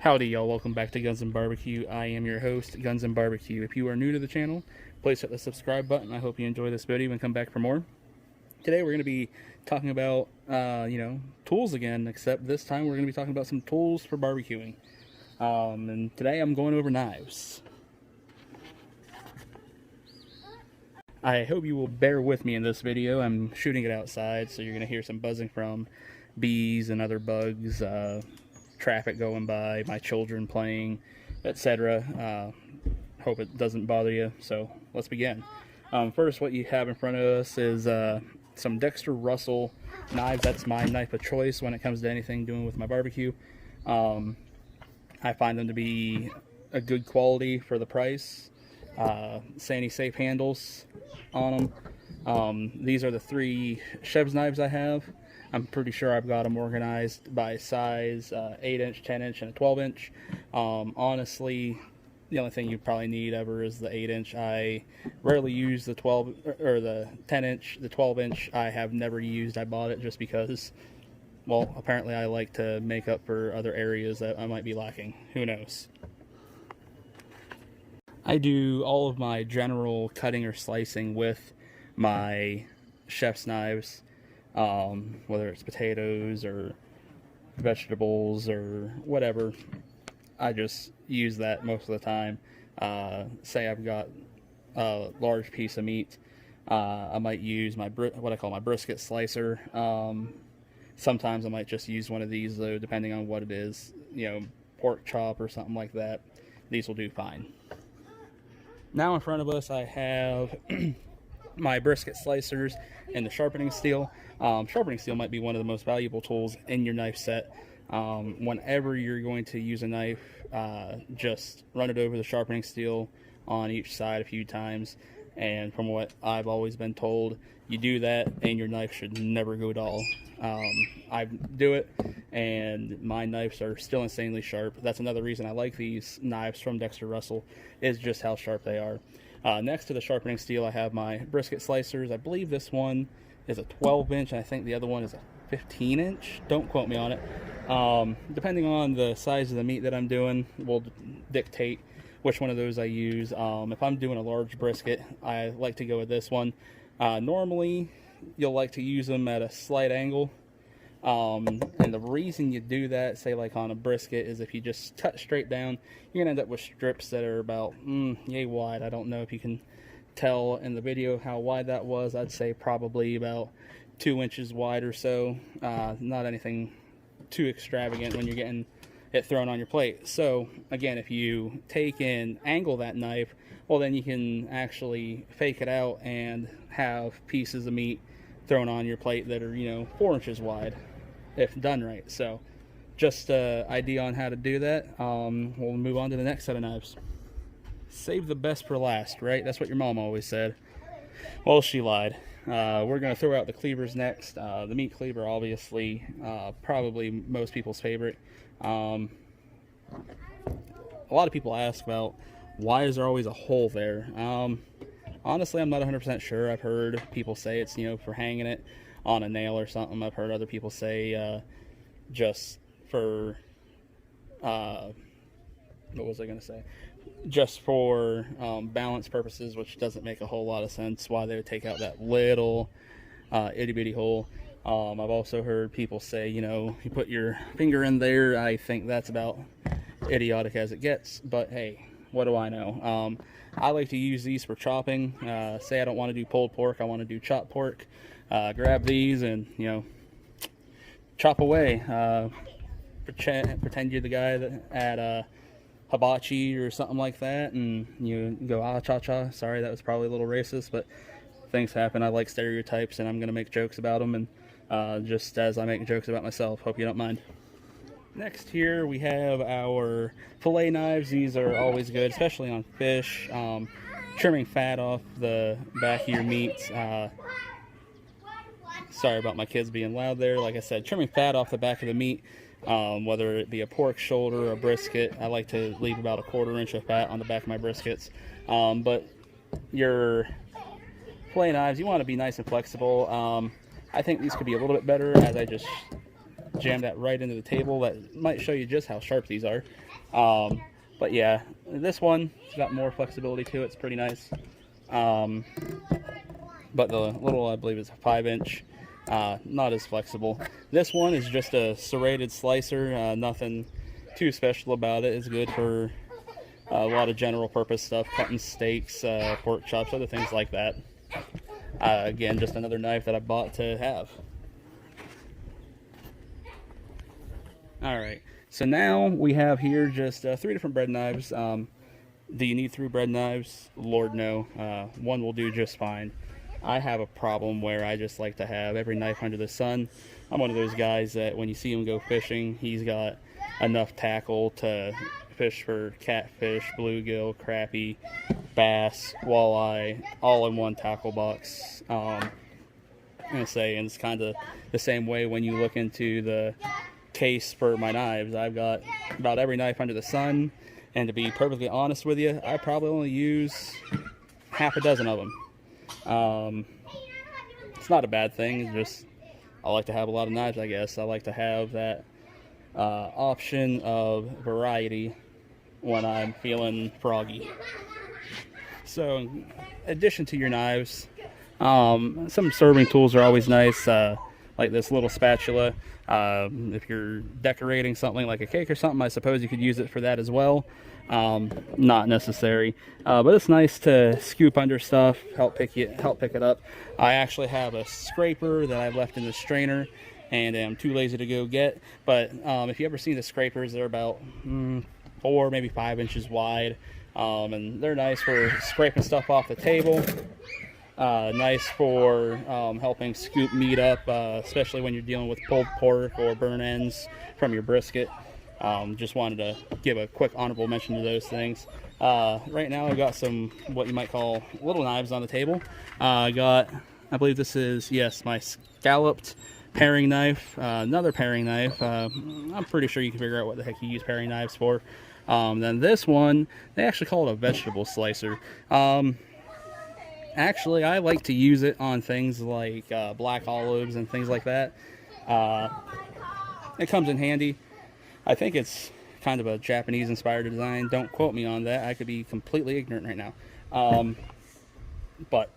Howdy y'all, welcome back to Gunsnbbq. I am your host, Gunsnbbq. If you are new to the channel, please hit the subscribe button. I hope you enjoy this video and come back for more. Today we're going to be talking about, tools again, except this time we're going to be talking about some tools for barbecuing. And today I'm going over knives. I hope you will bear with me in this video. I'm shooting it outside, so you're going to hear some buzzing from bees and other bugs, traffic going by, my children playing, etc. Hope it doesn't bother you, so let's begin. First, what you have in front of us is some Dexter Russell knives. That's my knife of choice when it comes to anything doing with my barbecue. I find them to be a good quality for the price. Sandy safe handles on them. These are the three Chev's knives I have. I'm pretty sure I've got them organized by size, 8-inch, 10-inch, and a 12-inch. Honestly, the only thing you probably need ever is the 8-inch. I rarely use the 12 or the 10-inch. The 12-inch I have never used. I bought it just because, well, apparently I like to make up for other areas that I might be lacking. Who knows? I do all of my general cutting or slicing with my chef's knives, whether it's potatoes or vegetables or whatever. I just use that most of the time. Say I've got a large piece of meat, I might use my what I call my brisket slicer. Sometimes I might just use one of these though, depending on what it is. You know, pork chop or something like that. These will do fine. Now in front of us I have my brisket slicers and the sharpening steel. Sharpening steel might be one of the most valuable tools in your knife set. Whenever you're going to use a knife, just run it over the sharpening steel on each side a few times, and from what I've always been told, you do that and your knife should never go dull. I do it and my knives are still insanely sharp. That's another reason I like these knives from Dexter Russell, is just how sharp they are. Next to the sharpening steel I have my brisket slicers. I believe this one is a 12-inch and I think the other one is a 15-inch. Don't quote me on it. Depending on the size of the meat that I'm doing will dictate which one of those I use. If I'm doing a large brisket, I like to go with this one. Normally you'll like to use them at a slight angle, and the reason you do that, say like on a brisket, is if you just cut straight down, you're gonna end up with strips that are about yay wide. I don't know if you can tell in the video how wide that was. I'd say probably about 2 inches wide or so. Not anything too extravagant when you're getting it thrown on your plate. So again, if you take and angle that knife, well then you can actually fake it out and have pieces of meat thrown on your plate that are 4 inches wide if done right. So just an idea on how to do that. We'll move on to the next set of knives. Save the best for last, right? That's what your mom always said. Well, she lied. We're going to throw out the cleavers next. The meat cleaver, obviously, probably most people's favorite. A lot of people ask about why is there always a hole there. Honestly, I'm not 100% sure. I've heard people say it's for hanging it on a nail or something. I've heard other people say just for what was I going to say? Just for balance purposes, which doesn't make a whole lot of sense why they would take out that little itty-bitty hole. I've also heard people say, you put your finger in there. I think that's about idiotic as it gets, but hey, what do I know? I like to use these for chopping. Say I don't want to do pulled pork, I want to do chopped pork. Grab these and, chop away. Pretend you're the guy that at hibachi or something like that, and you go ah cha cha. Sorry, that was probably a little racist, but things happen. I like stereotypes and I'm gonna make jokes about them, and just as I make jokes about myself, hope you don't mind. Next here we have our fillet knives. These are always good, especially on fish. Trimming fat off the back of your meats. Sorry about my kids being loud there. Like I said, trimming fat off the back of the meat. Whether it be a pork shoulder or a brisket, I like to leave about a 1/4 inch of fat on the back of my briskets. But your fillet knives, you want to be nice and flexible. I think these could be a little bit better, as I just jam that right into the table. That might show you just how sharp these are. But yeah, this one has got more flexibility to it. It's pretty nice. But the little, I believe it's a 5-inch, not as flexible. This one is just a serrated slicer, nothing too special about it. It's good for a lot of general purpose stuff, cutting steaks, pork chops, other things like that. Again, just another knife that I bought to have. Alright, so now we have here just 3 different bread knives. Do you need 3 bread knives? Lord no. One will do just fine. I have a problem where I just like to have every knife under the sun. I'm one of those guys that when you see him go fishing, he's got enough tackle to fish for catfish, bluegill, crappie, bass, walleye, all in one tackle box. I'm gonna say, and it's kind of the same way when you look into the case for my knives. I've got about every knife under the sun, and to be perfectly honest with you, I probably only use half a dozen of them. It's not a bad thing. It's just I like to have a lot of knives, I guess. I like to have that option of variety when I'm feeling froggy. So in addition to your knives, some serving tools are always nice, like this little spatula. If you're decorating something like a cake or something, I suppose you could use it for that as well. Not necessary, but it's nice to scoop under stuff, help pick it up. I actually have a scraper that I've left in the strainer and I'm too lazy to go get, but if you ever seen the scrapers, they're about 4, maybe 5 inches wide, and they're nice for scraping stuff off the table. Nice for helping scoop meat up, especially when you're dealing with pulled pork or burn ends from your brisket. Just wanted to give a quick honorable mention to those things. Right now I've got some what you might call little knives on the table. I believe this is, yes, my scalloped paring knife, another paring knife. I'm pretty sure you can figure out what the heck you use paring knives for. Then this one, they actually call it a vegetable slicer. Actually, I like to use it on things like black olives and things like that. It comes in handy. I think it's kind of a Japanese-inspired design. Don't quote me on that. I could be completely ignorant right now. But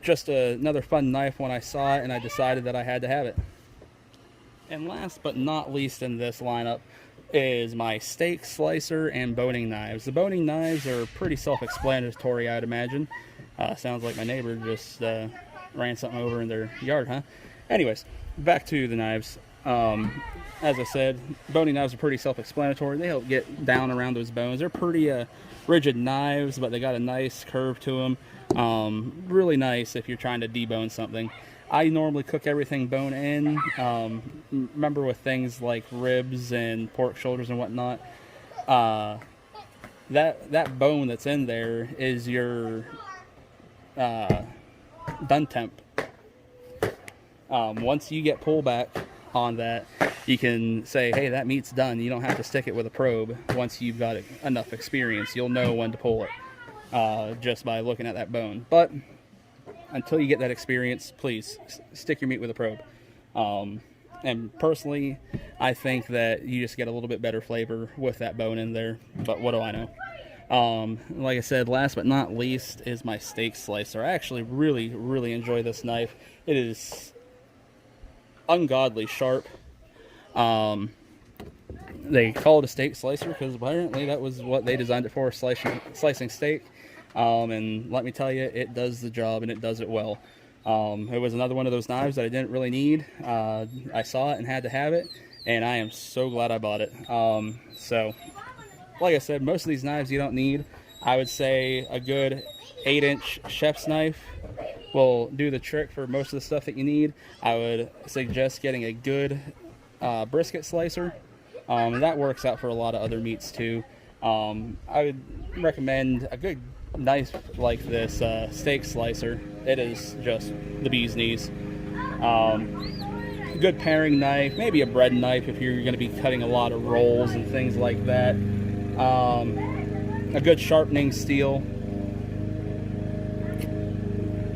just another fun knife when I saw it, and I decided that I had to have it. And last but not least in this lineup is my steak slicer and boning knives. The boning knives are pretty self-explanatory, I'd imagine. Sounds like my neighbor just ran something over in their yard, huh? Anyways, back to the knives. As I said, boning knives are pretty self-explanatory. They help get down around those bones. They're pretty rigid knives, but they got a nice curve to them. Really nice if you're trying to debone something. I normally cook everything bone in. Remember with things like ribs and pork shoulders and whatnot, that bone that's in there is your done temp. Once you get pullback on that, you can say, hey, that meat's done. You don't have to stick it with a probe. Once you've got enough experience, you'll know when to pull it just by looking at that bone. But until you get that experience, please stick your meat with a probe. And personally, I think that you just get a little bit better flavor with that bone in there, but what do I know? Like I said, last but not least is my steak slicer. I actually really enjoy this knife. It is ungodly sharp. They call it a steak slicer because apparently that was what they designed it for, slicing steak. And let me tell you, it does the job and it does it well. It was another one of those knives that I didn't really need. I saw it and had to have it, and I am so glad I bought it. So like I said, most of these knives you don't need. I would say a good 8-inch chef's knife will do the trick for most of the stuff that you need. I would suggest getting a good brisket slicer. That works out for a lot of other meats too. I would recommend a good knife like this steak slicer. It is just the bee's knees. A good paring knife, maybe a bread knife if you're going to be cutting a lot of rolls and things like that. A good sharpening steel.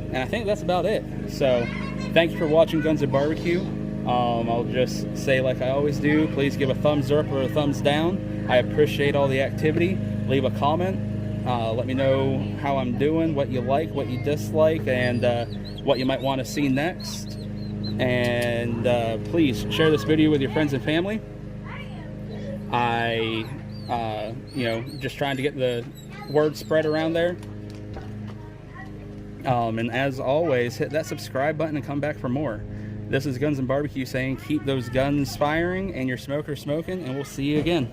And I think that's about it. So thank you for watching Guns and Barbecue. I'll just say like I always do, please give a thumbs up or a thumbs down. I appreciate all the activity. Leave a comment. Let me know how I'm doing, what you like, what you dislike, and what you might want to see next. And please share this video with your friends and family. You know, just trying to get the word spread around there. And as always, hit that subscribe button and come back for more. This is Gunsnbbq saying keep those guns firing and your smoker smoking, and we'll see you again.